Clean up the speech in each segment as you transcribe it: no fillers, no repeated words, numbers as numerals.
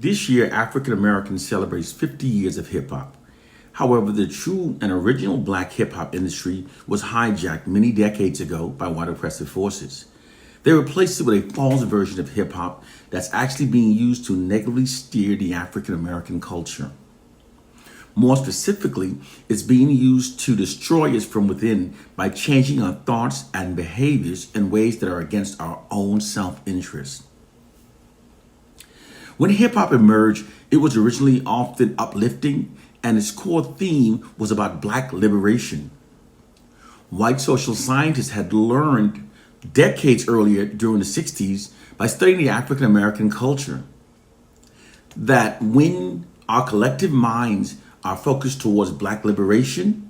This year, African Americans celebrates 50 years of hip hop. However, the true and original black hip hop industry was hijacked many decades ago by white oppressive forces. They replaced it with a false version of hip hop that's actually being used to negatively steer the African American culture. More specifically, it's being used to destroy us from within by changing our thoughts and behaviors in ways that are against our own self-interest. When hip hop emerged, it was originally often uplifting, and its core theme was about black liberation. White social scientists had learned decades earlier during the 60s by studying the African American culture that when our collective minds are focused towards black liberation,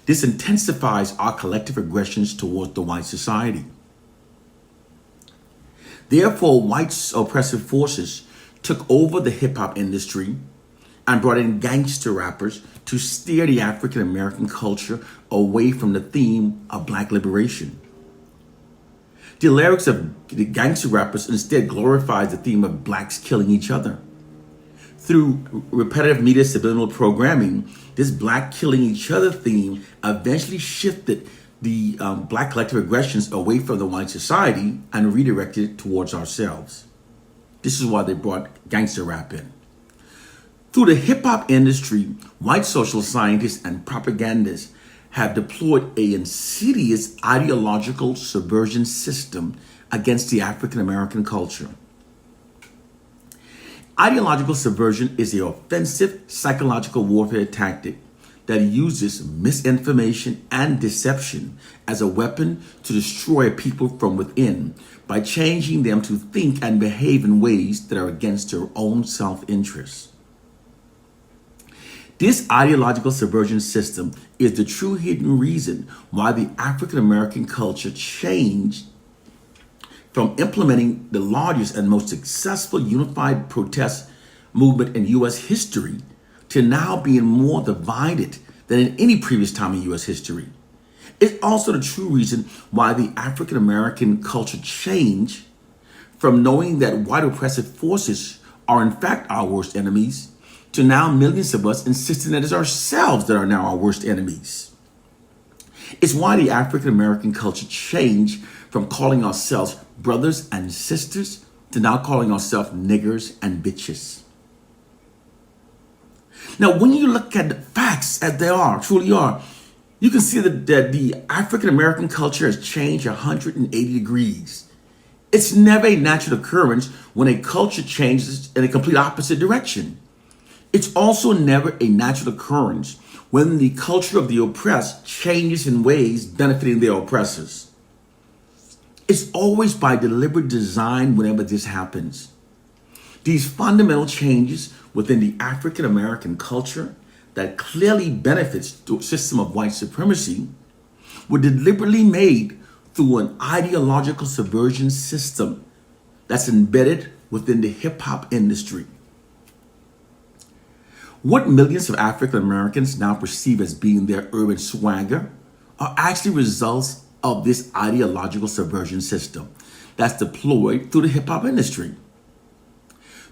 this intensifies our collective aggressions towards the white society. Therefore, white oppressive forces took over the hip hop industry and brought in gangster rappers to steer the African American culture away from the theme of black liberation. The lyrics of the gangster rappers instead glorifies the theme of blacks killing each other. Through repetitive media subliminal programming, this black killing each other theme eventually shifted the black collective aggressions away from the white society and redirected it towards ourselves. This is why they brought gangster rap in. Through the hip hop industry, white social scientists and propagandists have deployed an insidious ideological subversion system against the African American culture. Ideological subversion is an offensive psychological warfare tactic that uses misinformation and deception as a weapon to destroy people from within by changing them to think and behave in ways that are against their own self-interest. This ideological subversion system is the true hidden reason why the African American culture changed from implementing the largest and most successful unified protest movement in U.S. history to now being more divided than in any previous time in U.S. history. It's also the true reason why the African American culture changed from knowing that white oppressive forces are in fact our worst enemies to now millions of us insisting that it's ourselves that are now our worst enemies. It's why the African American culture changed from calling ourselves brothers and sisters to now calling ourselves niggers and bitches. Now, when you look at the facts as they are, truly are, you can see that the African American culture has changed 180 degrees. It's never a natural occurrence when a culture changes in a complete opposite direction. It's also never a natural occurrence when the culture of the oppressed changes in ways benefiting their oppressors. It's always by deliberate design whenever this happens. These fundamental changes within the African American culture that clearly benefits the system of white supremacy were deliberately made through an ideological subversion system that's embedded within the hip hop industry. What millions of African Americans now perceive as being their urban swagger are actually results of this ideological subversion system that's deployed through the hip hop industry.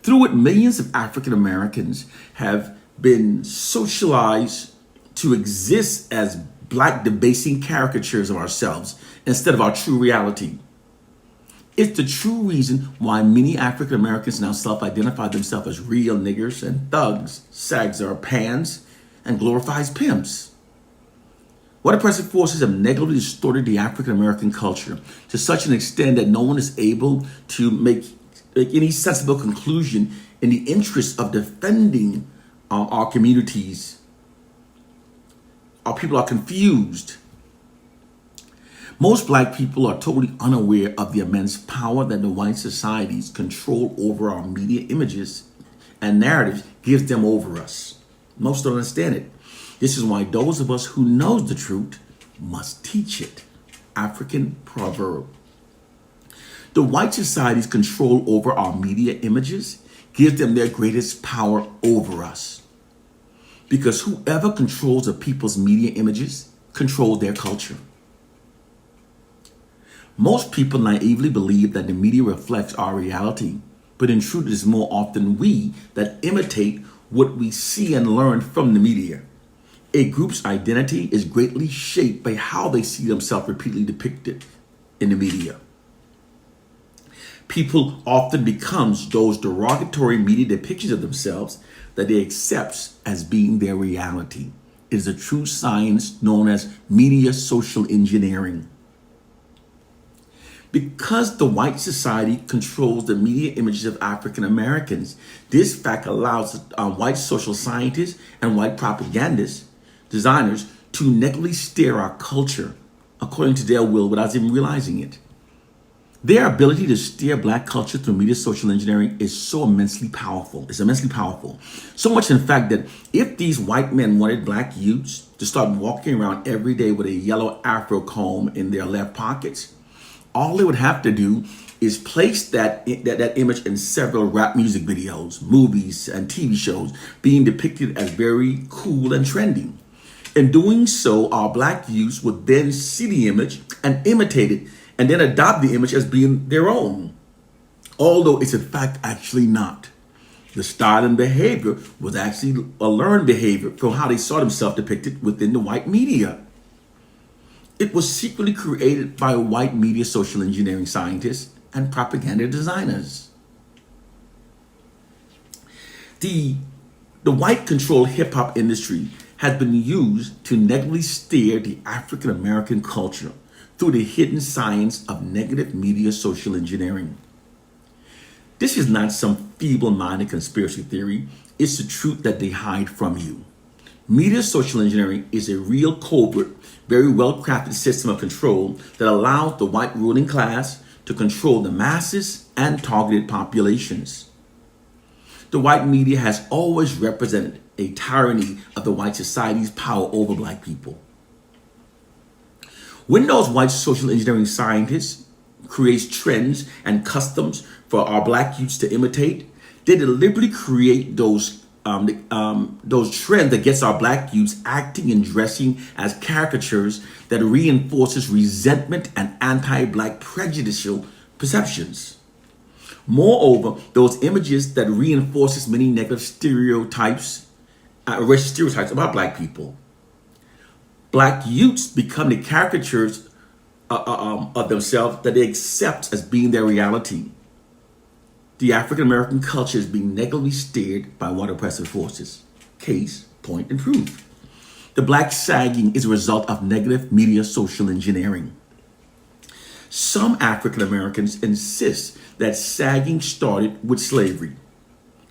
Through it, millions of African Americans have been socialized to exist as black debasing caricatures of ourselves instead of our true reality. It's the true reason why many African Americans now self-identify themselves as real niggers and thugs, sags or pans, and glorifies pimps. White oppressive forces have negatively distorted the African American culture to such an extent that no one is able to make any sensible conclusion in the interest of defending our communities. Our people are confused. Most black people are totally unaware of the immense power that the white society's control over our media images and narratives gives them over us. Most don't understand it. This is why those of us who knows the truth must teach it. African proverb. The white society's control over our media images gives them their greatest power over us. Because whoever controls a people's media images controls their culture. Most people naively believe that the media reflects our reality, but in truth, it is more often we that imitate what we see and learn from the media. A group's identity is greatly shaped by how they see themselves repeatedly depicted in the media. People often becomes those derogatory media depictions of themselves that they accept as being their reality. It is a true science known as media social engineering. Because the white society controls the media images of African Americans, this fact allows white social scientists and white propagandists, designers, to negatively steer our culture according to their will without even realizing it. Their ability to steer black culture through media social engineering is so immensely powerful. It's immensely powerful. So much, in fact, that if these white men wanted black youths to start walking around every day with a yellow afro comb in their left pockets, all they would have to do is place that image in several rap music videos, movies, and TV shows being depicted as very cool and trendy. In doing so, our black youths would then see the image and imitate it, and then adopt the image as being their own, although it's in fact actually not. The style and behavior was actually a learned behavior from how they saw themselves depicted within the white media. It was secretly created by white media social engineering scientists and propaganda designers. The white controlled hip hop industry has been used to negatively steer the African American culture through the hidden science of negative media social engineering. This is not some feeble-minded conspiracy theory. It's the truth that they hide from you. Media social engineering is a real covert, very well-crafted system of control that allows the white ruling class to control the masses and targeted populations. The white media has always represented a tyranny of the white society's power over black people. When those white social engineering scientists create trends and customs for our black youths to imitate, they deliberately create those trends that gets our black youths acting and dressing as caricatures that reinforces resentment and anti-black prejudicial perceptions. Moreover, those images that reinforces many negative stereotypes, racial stereotypes about black people. Black youths become the caricatures of themselves that they accept as being their reality. The African American culture is being negatively steered by white oppressive forces. Case, point, and proof. The black sagging is a result of negative media social engineering. Some African Americans insist that sagging started with slavery.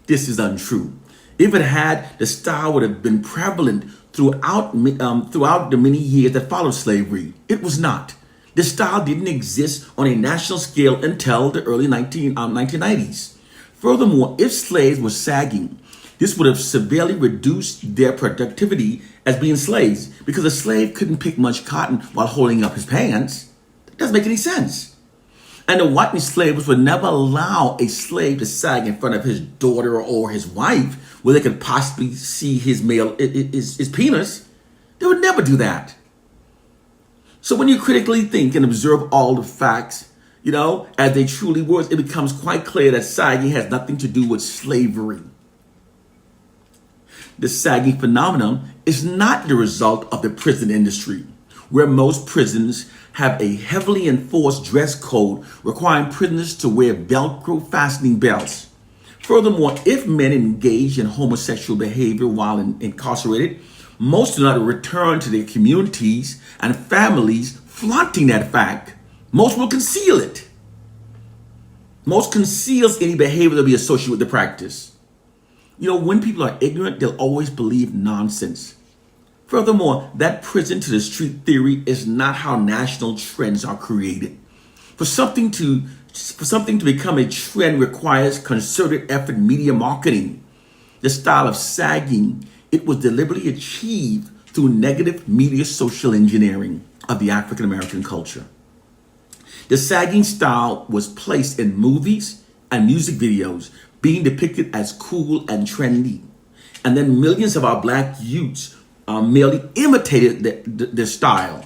This is untrue. If it had, the style would have been prevalent throughout the many years that followed slavery. It was not. The style didn't exist on a national scale until the early 1990s. Furthermore, if slaves were sagging, this would have severely reduced their productivity as being slaves, because a slave couldn't pick much cotton while holding up his pants. That doesn't make any sense. And the white enslavers would never allow a slave to sag in front of his daughter or his wife where they could possibly see his penis. They would never do that. So when you critically think and observe all the facts, as they truly were, it becomes quite clear that sagging has nothing to do with slavery. The sagging phenomenon is not the result of the prison industry, where most prisons have a heavily enforced dress code requiring prisoners to wear Velcro fastening belts. Furthermore, if men engage in homosexual behavior while incarcerated, most do not return to their communities and families flaunting that fact. Most will conceal it. Most conceals any behavior that will be associated with the practice. When people are ignorant, they'll always believe nonsense. Furthermore, that prison to the street theory is not how national trends are created. For something to become a trend requires concerted effort media marketing. The style of sagging, it was deliberately achieved through negative media social engineering of the African American culture. The sagging style was placed in movies and music videos, being depicted as cool and trendy. And then millions of our black youths merely imitated their style.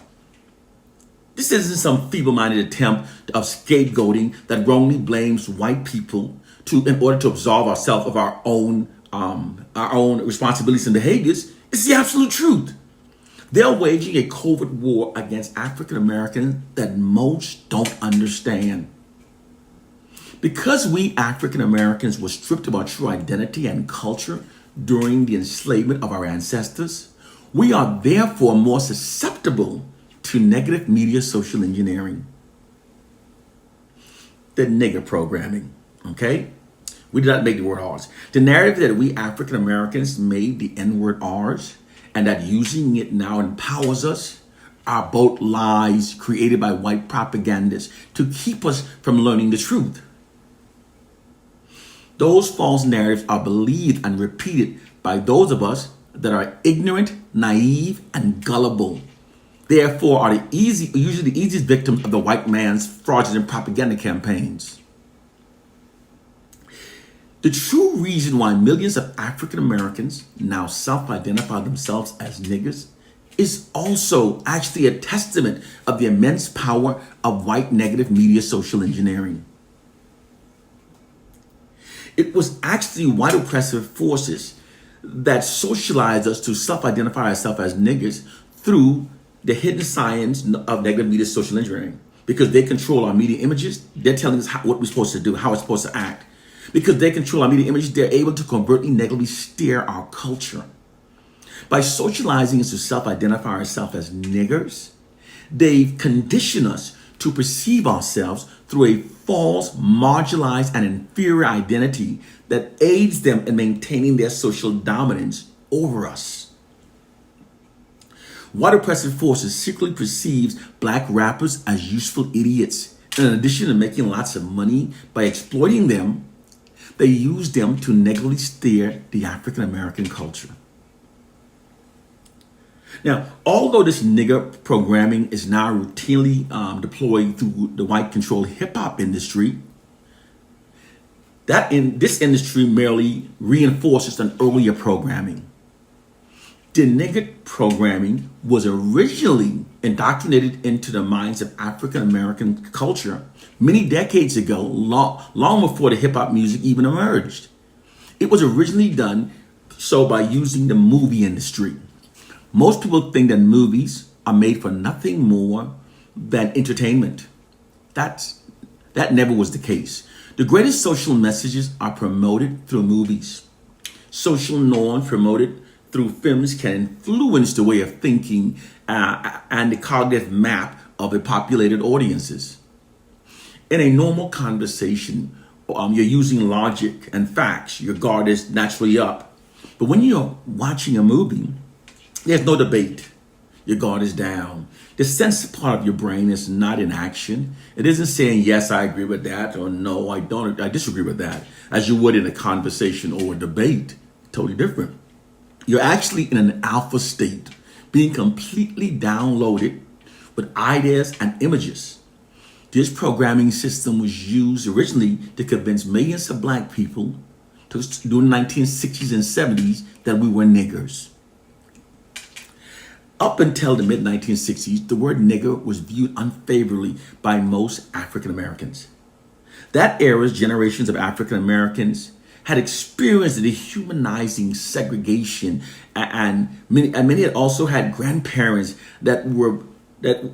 This isn't some feeble-minded attempt of scapegoating that wrongly blames white people in order to absolve ourselves of our own responsibilities and behaviors is the absolute truth. They're waging a covert war against African Americans that most don't understand. Because we African Americans were stripped of our true identity and culture during the enslavement of our ancestors, we are therefore more susceptible to negative media social engineering. The nigger programming, okay? We did not make the word ours. The narrative that we African Americans made the N-word ours and that using it now empowers us are both lies created by white propagandists to keep us from learning the truth. Those false narratives are believed and repeated by those of us that are ignorant, naive, and gullible. Therefore, are usually the easiest victims of the white man's fraudulent propaganda campaigns. The true reason why millions of African Americans now self-identify themselves as niggers is also actually a testament of the immense power of white negative media social engineering. It was actually white oppressive forces that socialized us to self-identify ourselves as niggers through the hidden science of negative media social engineering. Because they control our media images, they're telling us what we're supposed to do, how we're supposed to act. Because they control our media images, they're able to covertly negatively steer our culture. By socializing us to self-identify ourselves as niggers, they've conditioned us to perceive ourselves through a false, marginalized, and inferior identity that aids them in maintaining their social dominance over us. White oppressive forces secretly perceives black rappers as useful idiots. And in addition to making lots of money by exploiting them, they use them to negatively steer the African American culture. Now, although this nigger programming is now routinely deployed through the white-controlled hip-hop industry, this industry merely reinforces an earlier programming. The nigger programming was originally indoctrinated into the minds of African American culture many decades ago, long before the hip-hop music even emerged. It was originally done so by using the movie industry. Most people think that movies are made for nothing more than entertainment. That never was the case. The greatest social messages are promoted through movies. Social norms promoted through films can influence the way of thinking and the cognitive map of the populated audiences. In a normal conversation, you're using logic and facts. Your guard is naturally up. But when you're watching a movie, there's no debate. Your guard is down. The sensitive part of your brain is not in action. It isn't saying, yes, I agree with that, or no, I don't, I disagree with that, as you would in a conversation or a debate. Totally different. You're actually in an alpha state, being completely downloaded with ideas and images. This programming system was used originally to convince millions of black people during the 1960s and 70s that we were niggers. Up until the mid-1960s, the word nigger was viewed unfavorably by most African Americans. That era's generations of African Americans had experienced the dehumanizing segregation, and many had also had grandparents that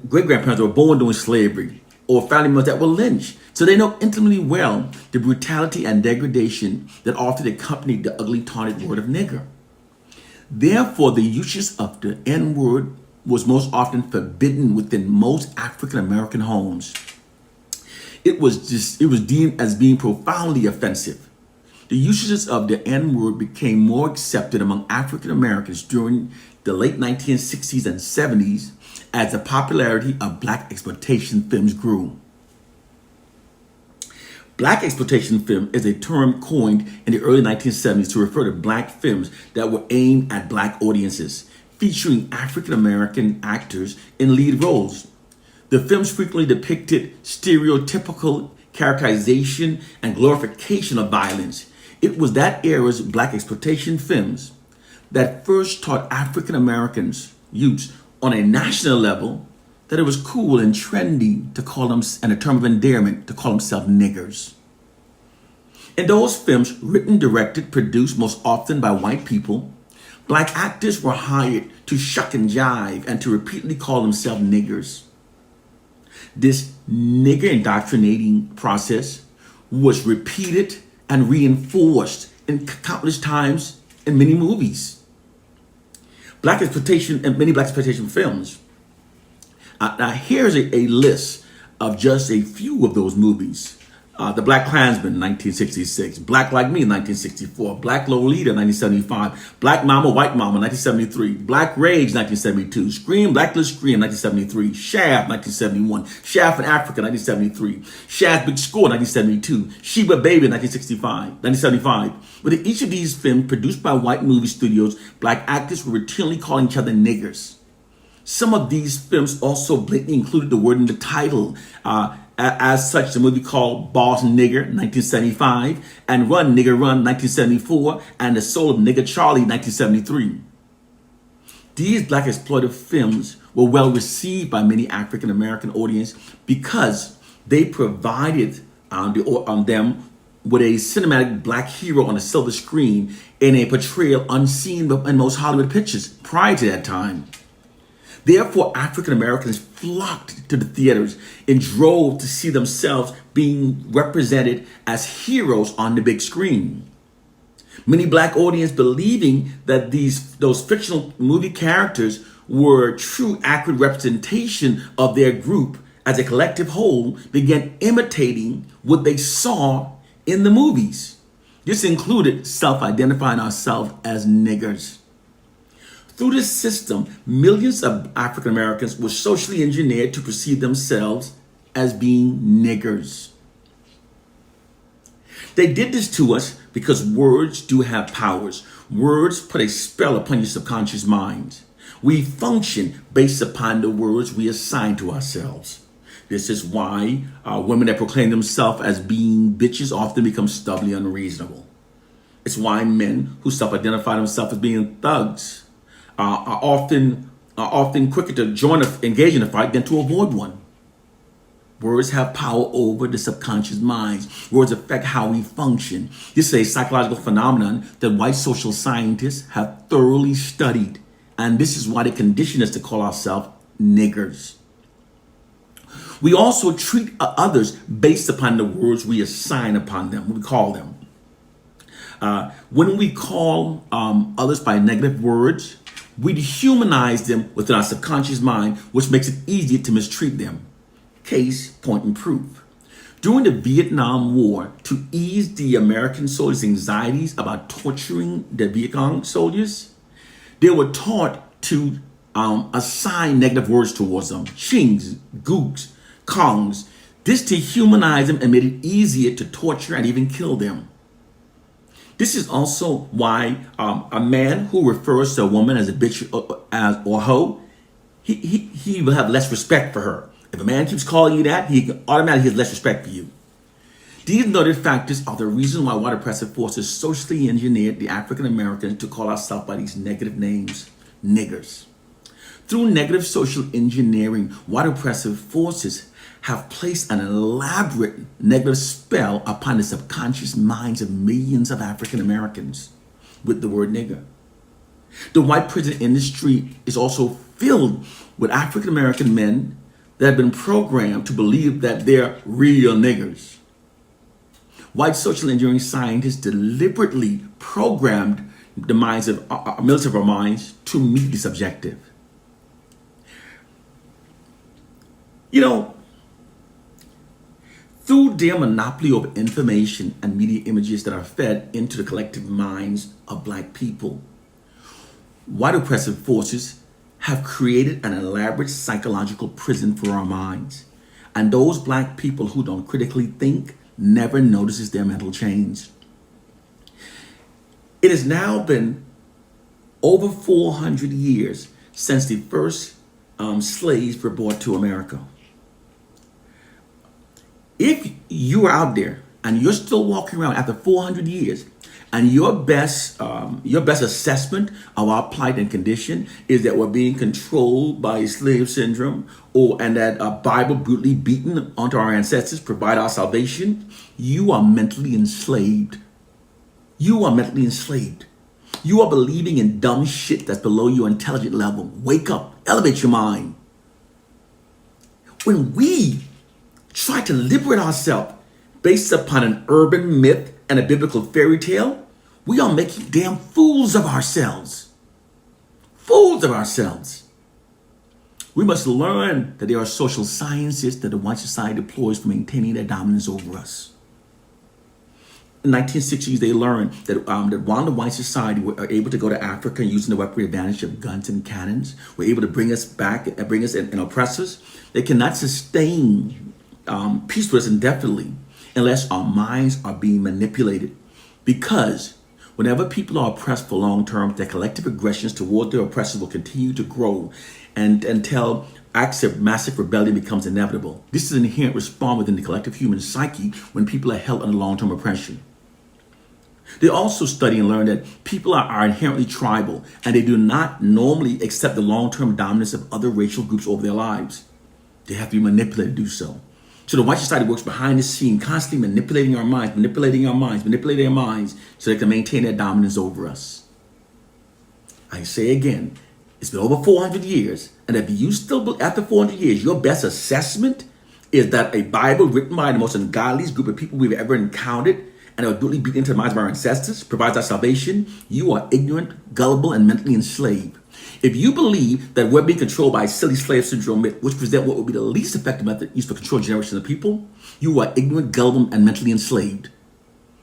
great-grandparents that were born during slavery, or family members that were lynched. So they know intimately well the brutality and degradation that often accompanied the ugly taunted word of nigger. Therefore, the usage of the N-word was most often forbidden within most African American homes. It was deemed as being profoundly offensive. The usages of the N-word became more accepted among African Americans during the late 1960s and 70s as the popularity of black exploitation films grew. Black exploitation film is a term coined in the early 1970s to refer to black films that were aimed at black audiences, featuring African American actors in lead roles. The films frequently depicted stereotypical characterization and glorification of violence. It was that era's black exploitation films that first taught African Americans youths on a national level that it was cool and trendy to call them, and a term of endearment, to call themselves niggers. In those films, written, directed, produced most often by white people, black actors were hired to shuck and jive and to repeatedly call themselves niggers. This nigger indoctrinating process was repeated and reinforced in countless times in many movies. Black exploitation and many black exploitation films. Now here's a list of just a few of those movies. The Black Klansman, 1966. Black Like Me, 1964. Black Lolita, 1975. Black Mama, White Mama, 1973. Black Rage, 1972. Scream, Blacklist Scream, 1973. Shaft, 1971. Shaft in Africa, 1973. Shaft Big Score, 1972. Sheba Baby, 1975. Within each of these films produced by white movie studios, black actors were routinely calling each other niggers. Some of these films also blatantly included the word in the title. As such, the movie called Boss Nigger, 1975, and Run Nigger Run, 1974, and The Soul of Nigger Charlie, 1973. These black exploitive films were well received by many African American audience because they provided them with a cinematic black hero on a silver screen in a portrayal unseen in most Hollywood pictures prior to that time. Therefore, African Americans flocked to the theaters and drove to see themselves being represented as heroes on the big screen. Many black audience believing that those fictional movie characters were a true, accurate representation of their group as a collective whole began imitating what they saw in the movies. This included self-identifying ourselves as niggers. Through this system, millions of African Americans were socially engineered to perceive themselves as being niggers. They did this to us because words do have powers. Words put a spell upon your subconscious mind. We function based upon the words we assign to ourselves. This is why women that proclaim themselves as being bitches often become stubbornly unreasonable. It's why men who self-identify themselves as being thugs are often quicker to engage in a fight than to avoid one. Words have power over the subconscious minds. Words affect how we function. This is a psychological phenomenon that white social scientists have thoroughly studied. And this is why they condition us to call ourselves niggers. We also treat others based upon the words we assign upon them, we call them. When we call others by negative words, we dehumanize them within our subconscious mind, which makes it easier to mistreat them. Case, point, and proof. During the Vietnam War, to ease the American soldiers' anxieties about torturing the Viet Cong soldiers, they were taught to assign negative words towards them. Chings, gooks, kongs. This dehumanized them and made it easier to torture and even kill them. This is also why a man who refers to a woman as a bitch or hoe, he will have less respect for her. If a man keeps calling you that, he automatically has less respect for you. These noted factors are the reason why white oppressive forces socially engineered the African Americans to call ourselves by these negative names, niggers. Through negative social engineering, white oppressive forces have placed an elaborate negative spell upon the subconscious minds of millions of African Americans with the word nigger. The white prison industry is also filled with African American men that have been programmed to believe that they're real niggers. White social engineering scientists deliberately programmed the minds of millions of our minds to meet this objective. You know, through their monopoly over information and media images that are fed into the collective minds of black people, white oppressive forces have created an elaborate psychological prison for our minds. And those black people who don't critically think never notices their mental change. It has now been over 400 years since the first slaves were brought to America. If you are out there and you're still walking around after 400 years And your best assessment of our plight and condition is that we're being controlled by slave syndrome, and that a Bible brutally beaten onto our ancestors provide our salvation. You are mentally enslaved. You are mentally enslaved. You are believing in dumb shit that's below your intelligent level. Wake up, elevate your mind. When we try to liberate ourselves based upon an urban myth and a biblical fairy tale, we are making damn fools of ourselves. Fools of ourselves. We must learn that there are social sciences that the white society deploys for maintaining their dominance over us. In the 1960s, they learned that while the white society were able to go to Africa using the weaponry advantage of guns and cannons, were able to bring us back and bring us and oppress us, they cannot sustain peace with us indefinitely unless our minds are being manipulated. Because whenever people are oppressed for long term, their collective aggressions toward their oppressors will continue to grow until acts of massive rebellion becomes inevitable. This is an inherent response within the collective human psyche when people are held under long-term oppression. They also study and learn that people are inherently tribal, and they do not normally accept the long-term dominance of other racial groups over their lives. They have to be manipulated to do so. So the white society works behind the scene, constantly manipulating our minds, so they can maintain their dominance over us. I say again, it's been over 400 years, and if you still, after 400 years, your best assessment is that a Bible written by the most ungodliest group of people we've ever encountered and are brutally beaten into the minds of our ancestors provides our salvation, you are ignorant, gullible, and mentally enslaved. If you believe that we're being controlled by a silly slave syndrome myth, which present what would be the least effective method used for controlling generations of people, you are ignorant, gullible, and mentally enslaved.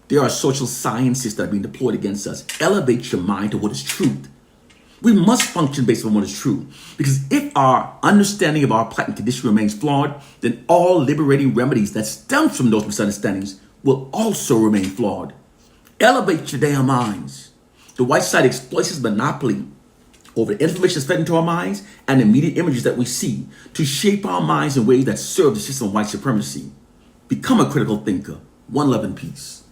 There are social sciences that are being deployed against us. Elevate your mind to what is truth. We must function based on what is true. Because if our understanding of our plight and condition remains flawed, then all liberating remedies that stem from those misunderstandings will also remain flawed. Elevate your damn minds. The white side exploits its monopoly over the information that's fed into our minds and the media images that we see to shape our minds in ways that serve the system of white supremacy. Become a critical thinker. One love and peace.